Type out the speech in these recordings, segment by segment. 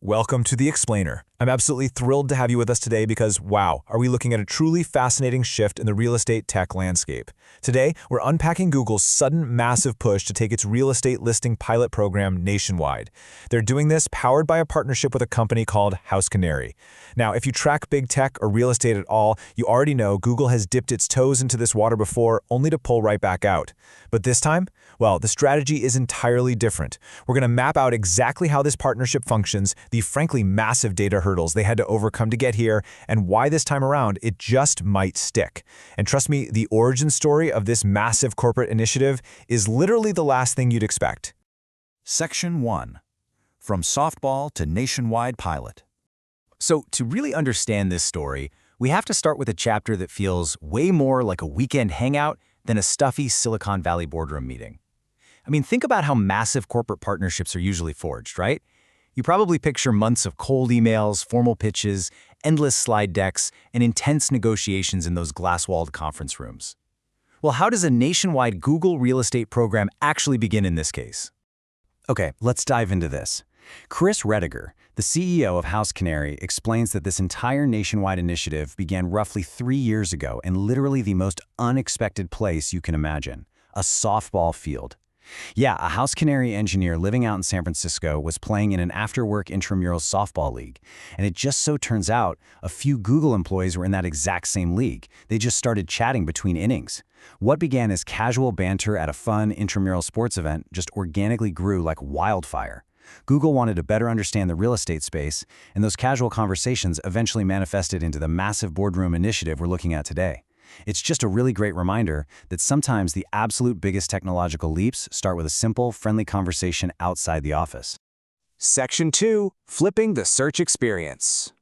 Welcome to The Explainer. I'm absolutely thrilled to have you with us today because, wow, are we looking at a truly fascinating shift in the real estate tech landscape. Today, we're unpacking Google's sudden massive push to take its real estate listing pilot program nationwide. They're doing this powered by a partnership with a company called HouseCanary. Now, if you track big tech or real estate at all, you already know Google has dipped its toes into this water before, only to pull right back out. But this time, well, the strategy is entirely different. We're going to map out exactly how this partnership functions, the frankly massive data hurdles they had to overcome to get here, and why this time around it just might stick. And trust me, the origin story of this massive corporate initiative is literally the last thing you'd expect. Section 1. From Softball to Nationwide Pilot. So, to really understand this story, we have to start with a chapter that feels way more like a weekend hangout than a stuffy Silicon Valley boardroom meeting. I mean, think about how massive corporate partnerships are usually forged, right? You probably picture months of cold emails, formal pitches, endless slide decks, and intense negotiations in those glass-walled conference rooms. Well, how does a nationwide Google real estate program actually begin in this case? Okay, let's dive into this. Chris Rediger, the CEO of HouseCanary, explains that this entire nationwide initiative began roughly 3 years ago in literally the most unexpected place you can imagine, a softball field. Yeah, a HouseCanary engineer living out in San Francisco was playing in an after-work intramural softball league, and it just so turns out a few Google employees were in that exact same league. They just started chatting between innings. What began as casual banter at a fun intramural sports event just organically grew like wildfire. Google wanted to better understand the real estate space, and those casual conversations eventually manifested into the massive boardroom initiative we're looking at today. It's just a really great reminder that sometimes the absolute biggest technological leaps start with a simple, friendly conversation outside the office. Section 2. Flipping the search experience.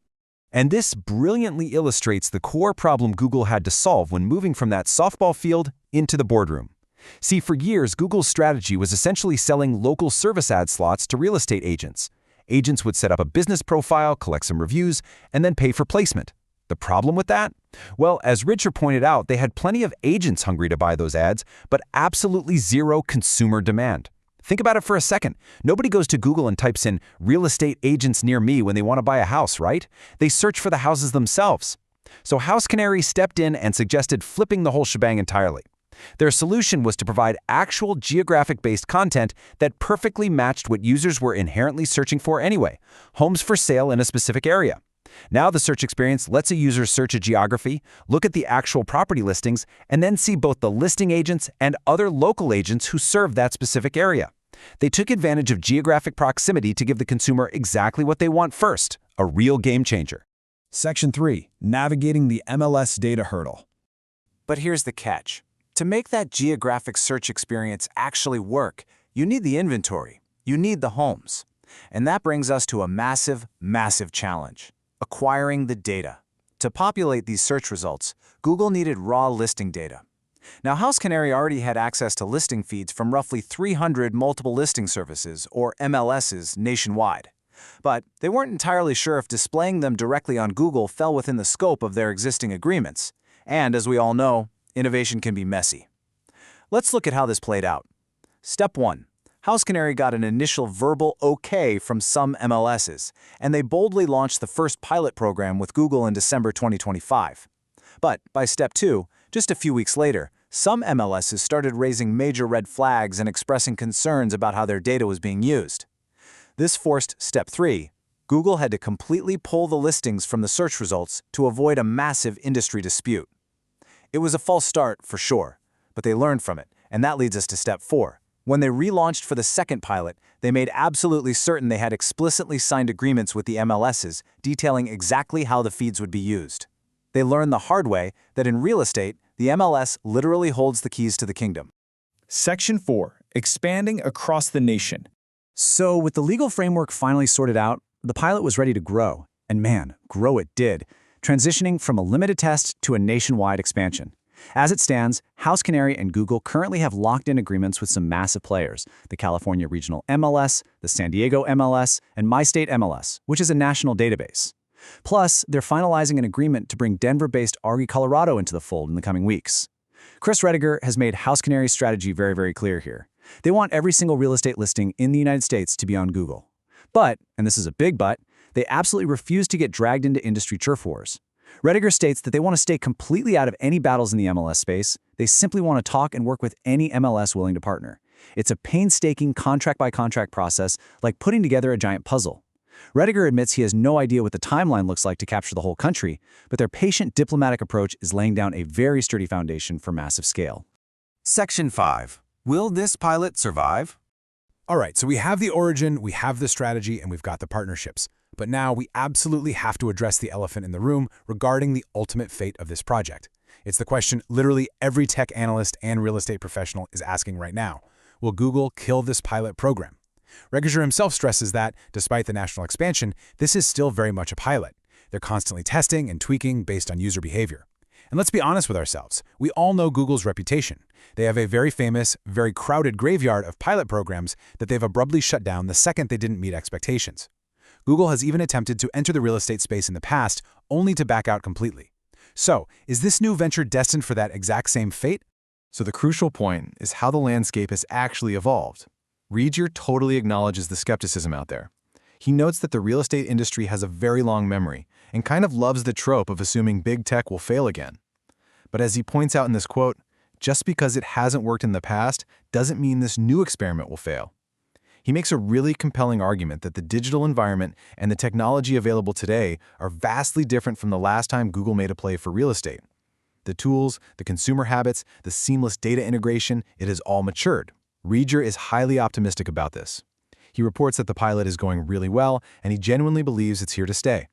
And this brilliantly illustrates the core problem Google had to solve when moving from that softball field into the boardroom. See, for years, Google's strategy was essentially selling local service ad slots to real estate agents. Agents would set up a business profile, collect some reviews, and then pay for placement. The problem with that? Well, as Richard pointed out, they had plenty of agents hungry to buy those ads, but absolutely zero consumer demand. Think about it for a second. Nobody goes to Google and types in real estate agents near me when they want to buy a house, right? They search for the houses themselves. So HouseCanary stepped in and suggested flipping the whole shebang entirely. Their solution was to provide actual geographic-based content that perfectly matched what users were inherently searching for anyway, homes for sale in a specific area. Now the search experience lets a user search a geography, look at the actual property listings, and then see both the listing agents and other local agents who serve that specific area. They took advantage of geographic proximity to give the consumer exactly what they want first, a real game changer. Section 3. Navigating the MLS data hurdle. But here's the catch. To make that geographic search experience actually work, you need the inventory. You need the homes. And that brings us to a massive, massive challenge. Acquiring the data. To populate these search results, Google needed raw listing data. Now, HouseCanary already had access to listing feeds from roughly 300 multiple listing services, or MLSs, nationwide. But they weren't entirely sure if displaying them directly on Google fell within the scope of their existing agreements. And as we all know, innovation can be messy. Let's look at how this played out. Step 1. HouseCanary got an initial verbal OK from some MLSs, and they boldly launched the first pilot program with Google in December 2025. But by Step 2, just a few weeks later, some MLSs started raising major red flags and expressing concerns about how their data was being used. This forced Step 3. Google had to completely pull the listings from the search results to avoid a massive industry dispute. It was a false start, for sure, but they learned from it, and that leads us to Step 4. When they relaunched for the second pilot, they made absolutely certain they had explicitly signed agreements with the MLSs detailing exactly how the feeds would be used. They learned the hard way that in real estate, the MLS literally holds the keys to the kingdom. Section 4. Expanding across the nation. So, with the legal framework finally sorted out, the pilot was ready to grow. And man, grow it did, transitioning from a limited test to a nationwide expansion. As it stands, HouseCanary and Google currently have locked-in agreements with some massive players, the California Regional MLS, the San Diego MLS, and MyState MLS, which is a national database. Plus, they're finalizing an agreement to bring Denver-based RE Colorado into the fold in the coming weeks. Chris Rediger has made HouseCanary's strategy very, very clear here. They want every single real estate listing in the United States to be on Google. But, and this is a big but, They absolutely refuse to get dragged into industry turf wars. Rediger states that they want to stay completely out of any battles in the MLS space. They simply want to talk and work with any MLS willing to partner. It's a painstaking contract-by-contract process, like putting together a giant puzzle. Rediger admits he has no idea what the timeline looks like to capture the whole country, but their patient diplomatic approach is laying down a very sturdy foundation for massive scale. Section 5. Will this pilot survive? All right, so we have the origin, we have the strategy, and we've got the partnerships. But now we absolutely have to address the elephant in the room regarding the ultimate fate of this project. It's the question literally every tech analyst and real estate professional is asking right now. Will Google kill this pilot program? Rediger himself stresses that, despite the national expansion, this is still very much a pilot. They're constantly testing and tweaking based on user behavior. And let's be honest with ourselves. We all know Google's reputation. They have a very famous, very crowded graveyard of pilot programs that they've abruptly shut down the second they didn't meet expectations. Google has even attempted to enter the real estate space in the past, only to back out completely. So, is this new venture destined for that exact same fate? So the crucial point is how the landscape has actually evolved. Rediger totally acknowledges the skepticism out there. He notes that the real estate industry has a very long memory and kind of loves the trope of assuming big tech will fail again. But as he points out in this quote, just because it hasn't worked in the past doesn't mean this new experiment will fail. He makes a really compelling argument that the digital environment and the technology available today are vastly different from the last time Google made a play for real estate. The tools, the consumer habits, the seamless data integration, it has all matured. Rediger is highly optimistic about this. He reports that the pilot is going really well, and he genuinely believes it's here to stay.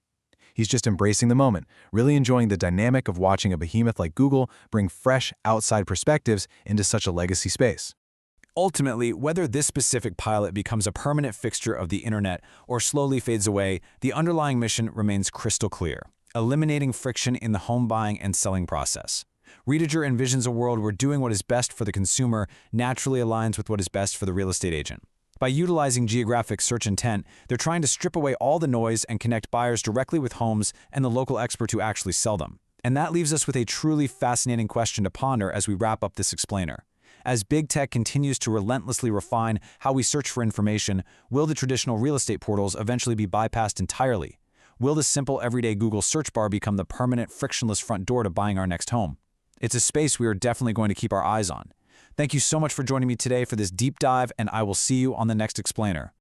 He's just embracing the moment, really enjoying the dynamic of watching a behemoth like Google bring fresh, outside perspectives into such a legacy space. Ultimately, whether this specific pilot becomes a permanent fixture of the internet or slowly fades away, the underlying mission remains crystal clear: eliminating friction in the home buying and selling process. Rediger envisions a world where doing what is best for the consumer naturally aligns with what is best for the real estate agent. By utilizing geographic search intent, they're trying to strip away all the noise and connect buyers directly with homes and the local experts who actually sell them. And that leaves us with a truly fascinating question to ponder as we wrap up this explainer. As big tech continues to relentlessly refine how we search for information, will the traditional real estate portals eventually be bypassed entirely? Will the simple everyday Google search bar become the permanent frictionless front door to buying our next home? It's a space we are definitely going to keep our eyes on. Thank you so much for joining me today for this deep dive, and I will see you on the next explainer.